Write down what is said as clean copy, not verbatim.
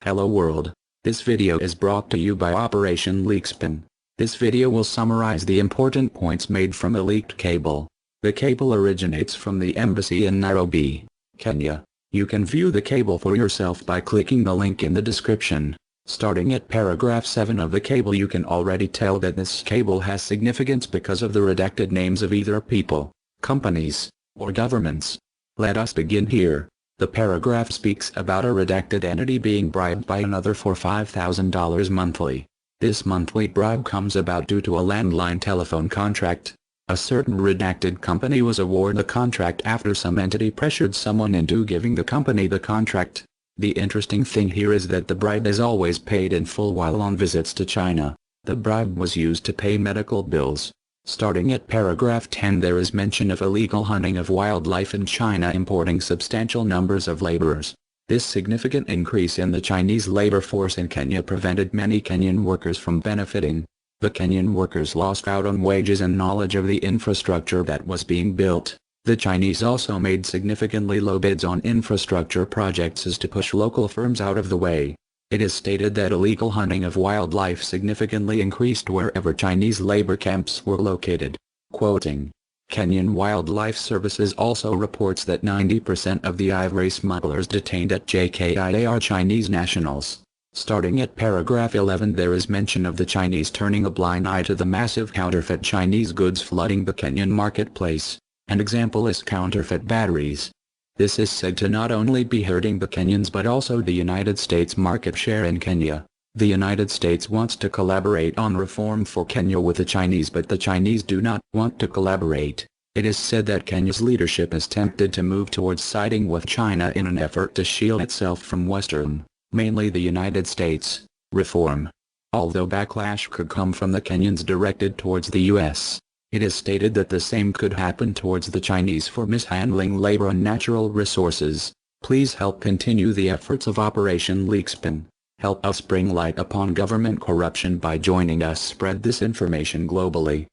Hello world. This video is brought to you by Operation Leakspin. This video will summarize the important points made from a leaked cable. The cable originates from the embassy in Nairobi, Kenya. You can view the cable for yourself by clicking the link in the description. Starting at paragraph 7 of the cable, you can already tell that this cable has significance because of the redacted names of either people, companies, or governments. Let us begin here. The paragraph speaks about a redacted entity being bribed by another for $5,000 monthly. This monthly bribe comes about due to a landline telephone contract. A certain redacted company was awarded the contract after some entity pressured someone into giving the company the contract. The interesting thing here is that the bribe is always paid in full while on visits to China. The bribe was used to pay medical bills. Starting at paragraph 10, there is mention of illegal hunting of wildlife in China importing substantial numbers of laborers. This significant increase in the Chinese labor force in Kenya prevented many Kenyan workers from benefiting. The Kenyan workers lost out on wages and knowledge of the infrastructure that was being built. The Chinese also made significantly low bids on infrastructure projects as to push local firms out of the way. It is stated that illegal hunting of wildlife significantly increased wherever Chinese labor camps were located. Quoting, Kenyan Wildlife Services also reports that 90% of the ivory smugglers detained at JKIA are Chinese nationals. Starting at paragraph 11, there is mention of the Chinese turning a blind eye to the massive counterfeit Chinese goods flooding the Kenyan marketplace. An example is counterfeit batteries. This is said to not only be hurting the Kenyans but also the United States market share in Kenya. The United States wants to collaborate on reform for Kenya with the Chinese, but the Chinese do not want to collaborate. It is said that Kenya's leadership is tempted to move towards siding with China in an effort to shield itself from Western, mainly the United States, reform. Although backlash could come from the Kenyans directed towards the U.S., it is stated that the same could happen towards the Chinese for mishandling labor and natural resources. Please help continue the efforts of Operation Leakspin. Help us bring light upon government corruption by joining us spread this information globally.